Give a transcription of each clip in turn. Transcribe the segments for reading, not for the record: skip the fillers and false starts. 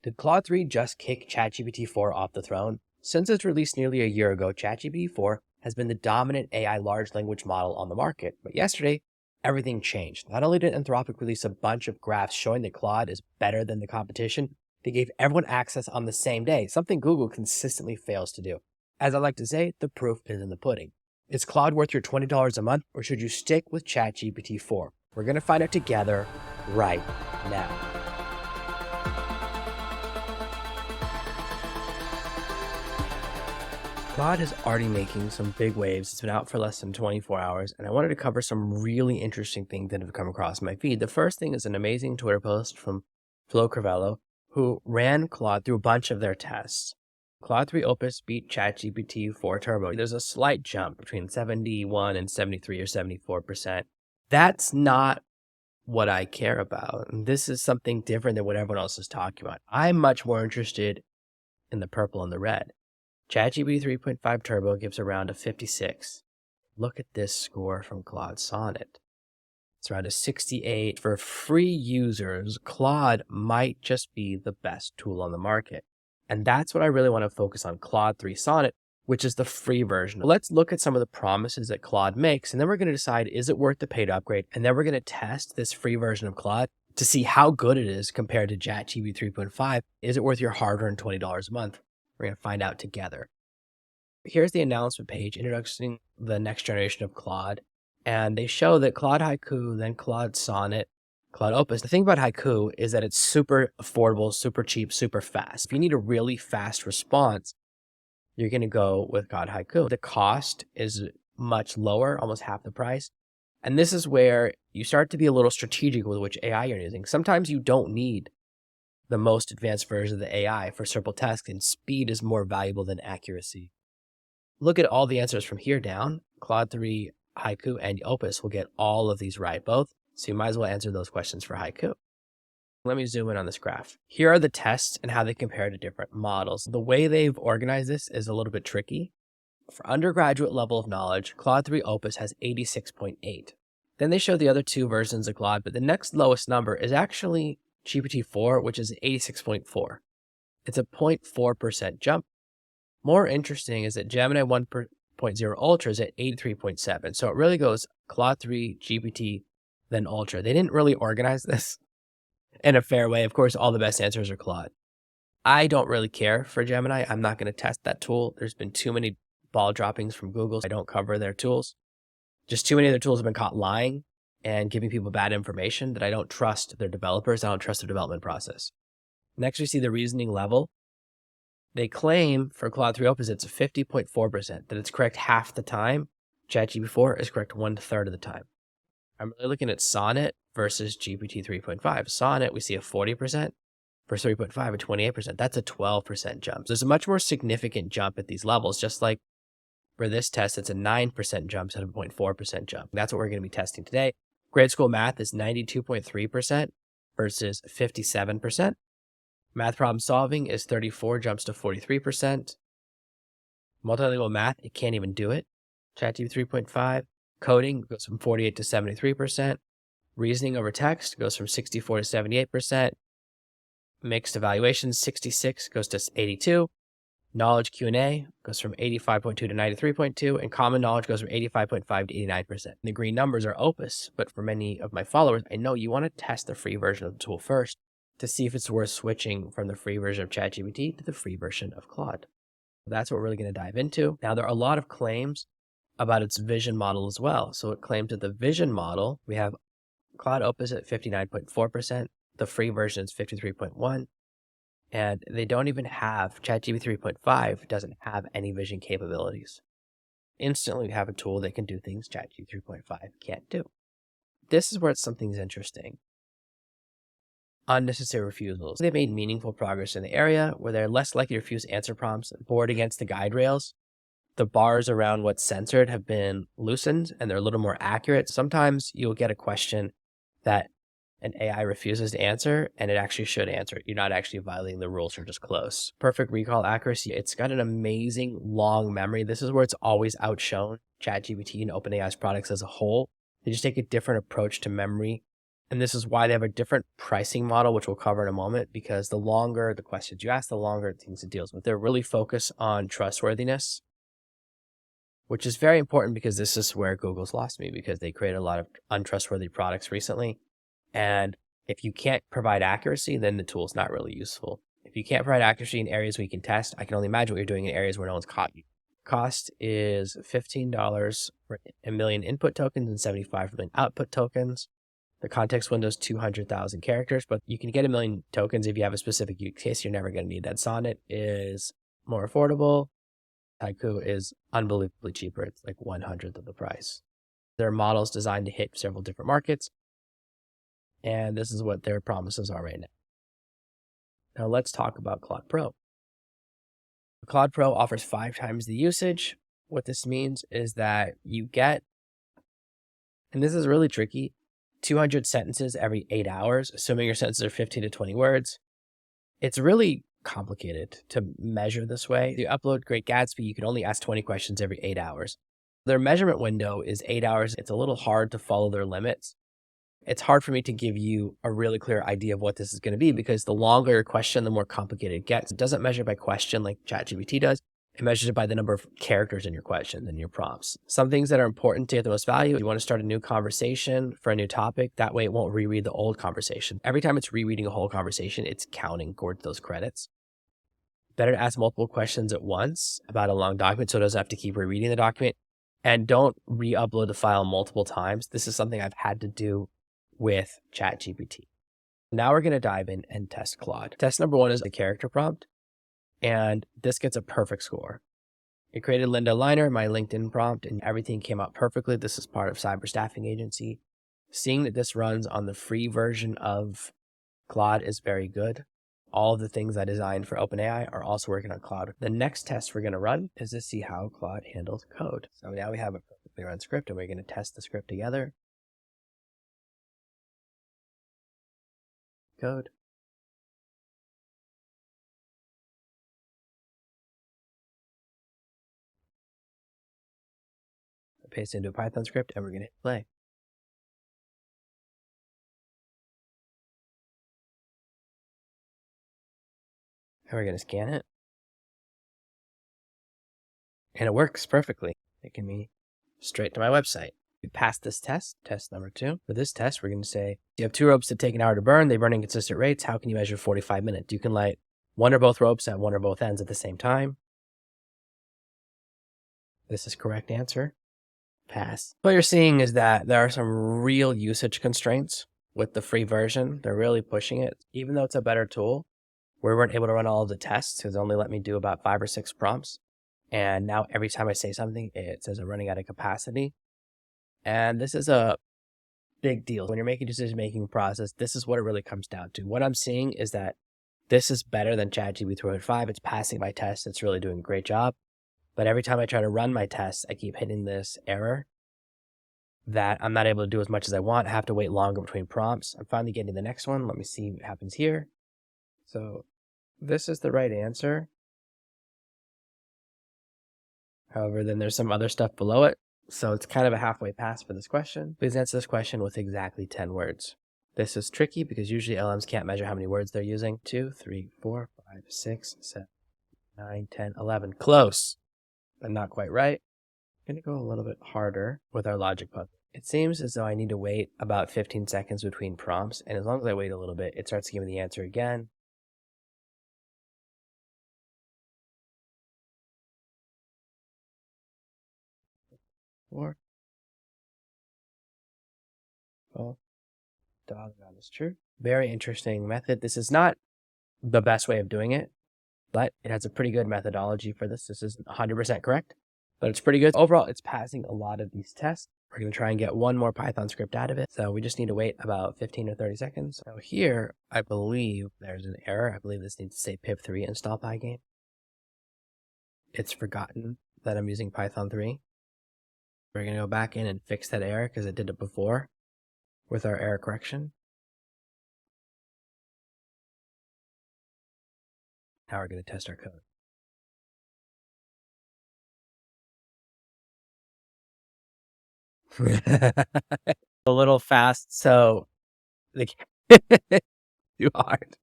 Did Claude 3 just kick ChatGPT 4 off the throne? Since its release nearly a year ago, ChatGPT 4 has been the dominant AI large language model on the market. But yesterday, everything changed. Not only did Anthropic release a bunch of graphs showing that Claude is better than the competition, they gave everyone access on the same day, something Google consistently fails to do. As I like to say, the proof is in the pudding. Is Claude worth your $20 a month, or should you stick with ChatGPT 4? We're going to find out together right now. Claude is already making some big waves. It's been out for less than 24 hours, and I wanted to cover some really interesting things that have come across my feed. The first thing is an amazing Twitter post from Flo Crivello, who ran Claude through a bunch of their tests. Claude 3 Opus beat ChatGPT 4 Turbo. There's a slight jump between 71 and 73 or 74%. That's not what I care about. This is something different than what everyone else is talking about. I'm much more interested in the purple and the red. ChatGPT 3.5 Turbo gives around a 56. Look at this score from Claude Sonnet. It's around a 68. For free users, Claude might just be the best tool on the market. And that's what I really want to focus on, Claude 3 Sonnet, which is the free version. Let's look at some of the promises that Claude makes, and then we're going to decide, is it worth the paid upgrade? And then we're going to test this free version of Claude to see how good it is compared to ChatGPT 3.5. Is it worth your hard-earned $20 a month? We're going to find out together. Here's the announcement page introducing the next generation of Claude. And they show that Claude Haiku, then Claude Sonnet, Claude Opus. The thing about Haiku is that it's super affordable, super cheap, super fast. If you need a really fast response, you're going to go with Claude Haiku. The cost is much lower, almost half the price. And this is where you start to be a little strategic with which AI you're using. Sometimes you don't need the most advanced version of the AI for simple tasks, and speed is more valuable than accuracy. Look at all the answers from here down. Claude 3, Haiku, and Opus will get all of these right, both. So you might as well answer those questions for Haiku. Let me zoom in on this graph. Here are the tests and how they compare to different models. The way they've organized this is a little bit tricky. For undergraduate level of knowledge, Claude 3 Opus has 86.8. Then they show the other two versions of Claude, but the next lowest number is actually GPT-4, which is 86.4. It's a 0.4% jump. More interesting is that Gemini 1.0 Ultra is at 83.7. So it really goes Claude 3, GPT, then Ultra. They didn't really organize this in a fair way. Of course, all the best answers are Claude. I don't really care for Gemini. I'm not going to test that tool. There's been too many ball droppings from Google. I don't cover their tools. Just too many of their tools have been caught lying and giving people bad information that I don't trust their developers. I don't trust their development process. Next, we see the reasoning level. They claim for Claude 3 Opus it's 50.4%, that it's correct half the time. ChatGPT 4 is correct 1/3 of the time. I'm really looking at Sonnet versus GPT 3.5. Sonnet, we see a 40%, versus 3.5, a 28%. That's a 12% jump. There's a much more significant jump at these levels, just like for this test, it's a 9% jump instead of a 0.4% jump. That's what we're going to be testing today. Grade school math is 92.3% versus 57%. Math problem solving is 34, jumps to 43%. Multilingual math, it can't even do it. ChatGPT 3.5. Coding goes from 48 to 73%. Reasoning over text goes from 64 to 78%. Mixed evaluations, 66 goes to 82. Knowledge Q&A goes from 85.2 to 93.2, and common knowledge goes from 85.5 to 89%. The green numbers are Opus, but for many of my followers, I know you want to test the free version of the tool first to see if it's worth switching from the free version of ChatGPT to the free version of Claude. That's what we're really going to dive into. Now, there are a lot of claims about its vision model as well. So it claims that the vision model, we have Claude Opus at 59.4%, the free version is 53.1%, and they don't even have, ChatGPT 3.5 doesn't have any vision capabilities. Instantly, we have a tool that can do things ChatGPT 3.5 can't do. This is where something's interesting. Unnecessary refusals. They've made meaningful progress in the area where they're less likely to refuse answer prompts and board against the guide rails. The bars around what's censored have been loosened and they're a little more accurate. Sometimes you'll get a question that an AI refuses to answer and it actually should answer it. You're not actually violating the rules, you're just close. Perfect recall accuracy. It's got an amazing long memory. This is where it's always outshone ChatGPT and OpenAI's products as a whole. They just take a different approach to memory And this is why they have a different pricing model, which we'll cover in a moment, because the longer the questions you ask, the longer things it deals with. They're really focused on trustworthiness, which is very important because this is where Google's lost me, because they created a lot of untrustworthy products recently. And if you can't provide accuracy, then the tool's not really useful. If you can't provide accuracy in areas we can test, I can only imagine what you're doing in areas where no one's caught you. Cost is $15 for a million input tokens and 75 million output tokens. The context window is 200,000 characters, but you can get a million tokens if you have a specific use case. You're never going to need that. Sonnet is more affordable. Haiku is unbelievably cheaper. It's like 1/100th of the price. There are models designed to hit several different markets, and this is what their promises are right now. Now let's talk about Claude Pro. Claude Pro offers 5 times the usage. What this means is that you get, and this is really tricky, 200 sentences every 8 hours, assuming your sentences are 15 to 20 words. It's really complicated to measure this way. If you upload Great Gatsby, you can only ask 20 questions every 8 hours. Their measurement window is 8 hours. It's a little hard to follow their limits. It's hard for me to give you a really clear idea of what this is going to be, because the longer your question, the more complicated it gets. It doesn't measure by question like ChatGPT does. It measures it by the number of characters in your question and your prompts. Some things that are important to get the most value: you want to start a new conversation for a new topic. That way it won't reread the old conversation. Every time it's rereading a whole conversation, it's counting towards those credits. Better to ask multiple questions at once about a long document so it doesn't have to keep rereading the document. And don't re-upload the file multiple times. This is something I've had to do with ChatGPT. Now we're going to dive in and test Claude. Test number 1 is a character prompt, and this gets a perfect score. It created Linda Liner, my LinkedIn prompt, and everything came out perfectly. This is part of Cyber Staffing Agency. Seeing that this runs on the free version of Claude is very good. All of the things I designed for OpenAI are also working on Claude. The next test we're going to run is to see how Claude handles code. So now we have a perfectly run script, and we're going to test the script together. Code. Paste into a Python script, and we're going to hit play. And we're going to scan it. And it works perfectly, taking me straight to my website. We passed this test, test number 2. For this test, we're going to say, you have 2 ropes that take an hour to burn. They burn in consistent rates. How can you measure 45 minutes? You can light one or both ropes at one or both ends at the same time. This is correct answer. Pass. What you're seeing is that there are some real usage constraints with the free version. They're really pushing it. Even though it's a better tool, we weren't able to run all of the tests because it only let me do about 5 or 6 prompts. And now every time I say something, it says I'm running out of capacity. And this is a big deal. When you're making decision-making process, this is what it really comes down to. What I'm seeing is that this is better than ChatGPT 3.5. It's passing my test. It's really doing a great job. But every time I try to run my tests, I keep hitting this error that I'm not able to do as much as I want. I have to wait longer between prompts. I'm finally getting the next one. Let me see what happens here. So this is the right answer. However, then there's some other stuff below it. So it's kind of a halfway pass for this question. Please answer this question with exactly 10 words. This is tricky because usually LMs can't measure how many words they're using. 2, 3, 4, 5, 6, 7, 9, 10, 11. Close, but not quite right. I'm going to go a little bit harder with our logic puzzle. It seems as though I need to wait about 15 seconds between prompts. And as long as I wait a little bit, it starts giving me the answer again. 4. Oh, dog, that is true. Very interesting method. This is not the best way of doing it, but it has a pretty good methodology for this. This isn't 100% correct, but it's pretty good. Overall, it's passing a lot of these tests. We're going to try and get one more Python script out of it. So we just need to wait about 15 or 30 seconds. So here, I believe there's an error. I believe this needs to say pip3 install pygame. It's forgotten that I'm using Python 3. We're going to go back in and fix that error because it did it before with our error correction. Now we're going to test our code. A little fast. So Like, too hard.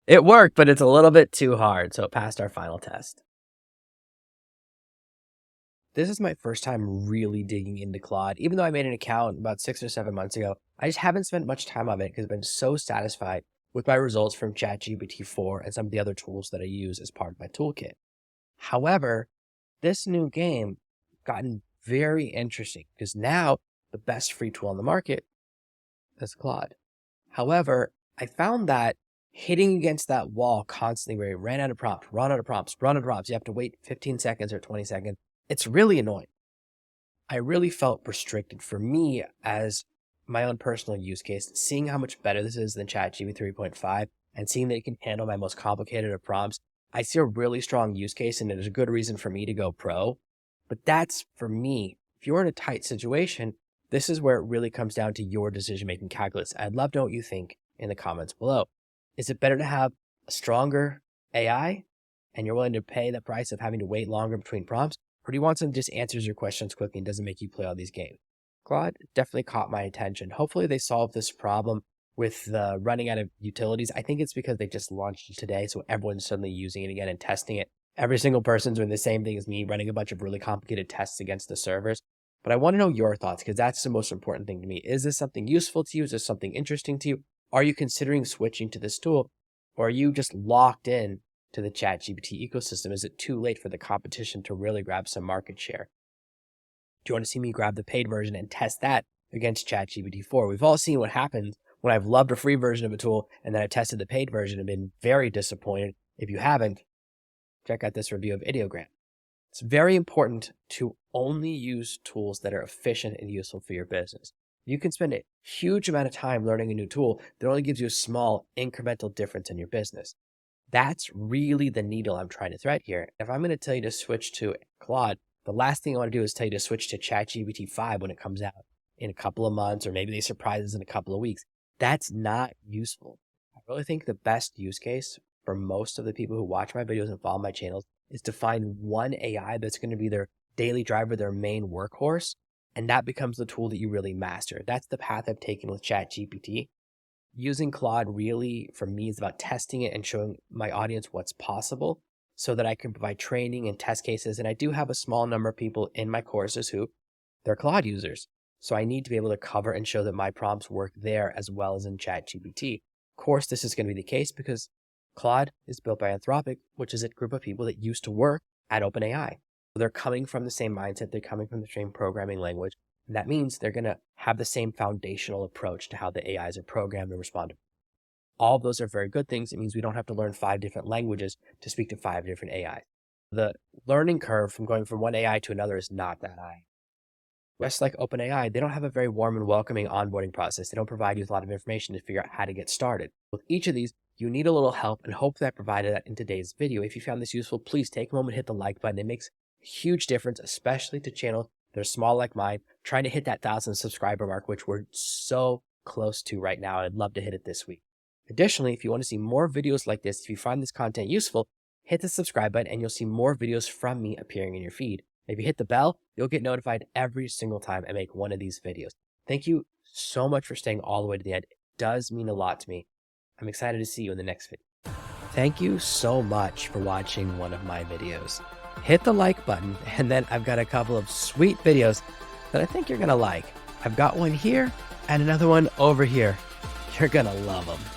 It worked, but it's a little bit too hard, so it passed our final test. This is my first time really digging into Claude. Even though I made an account about 6 or 7 months ago, I just haven't spent much time on it because I've been so satisfied with my results from ChatGPT 4 and some of the other tools that I use as part of my toolkit. However, this new game gotten very interesting because now the best free tool on the market is Claude. However, I found that hitting against that wall constantly where you ran out of prompts, run out of prompts, run out of prompts, you have to wait 15 seconds or 20 seconds. It's really annoying. I really felt restricted for me as my own personal use case, seeing how much better this is than ChatGPT 3.5 and seeing that it can handle my most complicated of prompts. I see a really strong use case and it is a good reason for me to go pro. But that's for me. If you're in a tight situation, this is where it really comes down to your decision-making calculus. I'd love to know what you think in the comments below. Is it better to have a stronger AI and you're willing to pay the price of having to wait longer between prompts? Or do you want something that just answers your questions quickly and doesn't make you play all these games? Claude definitely caught my attention. Hopefully they solve this problem with the running out of utilities. I think it's because they just launched it today, so everyone's suddenly using it again and testing it. Every single person's doing the same thing as me, running a bunch of really complicated tests against the servers. But I want to know your thoughts because that's the most important thing to me. Is this something useful to you? Is this something interesting to you? Are you considering switching to this tool? Or are you just locked in to the ChatGPT ecosystem? Is it too late for the competition to really grab some market share? Do you want to see me grab the paid version and test that against ChatGPT 4? We've all seen what happens when I've loved a free version of a tool and then I tested the paid version and been very disappointed. If you haven't, check out this review of Ideogram. It's very important to only use tools that are efficient and useful for your business. You can spend a huge amount of time learning a new tool that only gives you a small incremental difference in your business. That's really the needle I'm trying to thread here. If I'm going to tell you to switch to Claude, the last thing I want to do is tell you to switch to ChatGPT 5 when it comes out in a couple of months, or maybe they surprise us in a couple of weeks. That's not useful. I really think the best use case for most of the people who watch my videos and follow my channels is to find one AI that's going to be their daily driver, their main workhorse, and that becomes the tool that you really master. That's the path I've taken with ChatGPT. Using Claude really, for me, is about testing it and showing my audience what's possible so that I can provide training and test cases. And I do have a small number of people in my courses who they're Claude users. So I need to be able to cover and show that my prompts work there as well as in ChatGPT. Of course, this is going to be the case because Claude is built by Anthropic, which is a group of people that used to work at OpenAI. They're coming from the same mindset. They're coming from the same programming language. And that means they're going to have the same foundational approach to how the AIs are programmed and respond. All of those are very good things. It means we don't have to learn 5 different languages to speak to 5 different AIs. The learning curve from going from one AI to another is not that high. Just like OpenAI, they don't have a very warm and welcoming onboarding process. They don't provide you with a lot of information to figure out how to get started. With each of these, you need a little help, and hope that I provided that in today's video. If you found this useful, please take a moment, hit the like button. It makes a huge difference, especially to channels that are small like mine, trying to hit that 1,000 subscriber mark, which we're so close to right now. I'd love to hit it this week. Additionally, if you want to see more videos like this, if you find this content useful, hit the subscribe button and you'll see more videos from me appearing in your feed. If you hit the bell, you'll get notified every single time I make one of these videos. Thank you so much for staying all the way to the end. It does mean a lot to me. I'm excited to see you in the next video. Thank you so much for watching one of my videos. Hit the like button, and then I've got a couple of sweet videos that I think you're going to like. I've got one here and another one over here. You're going to love them.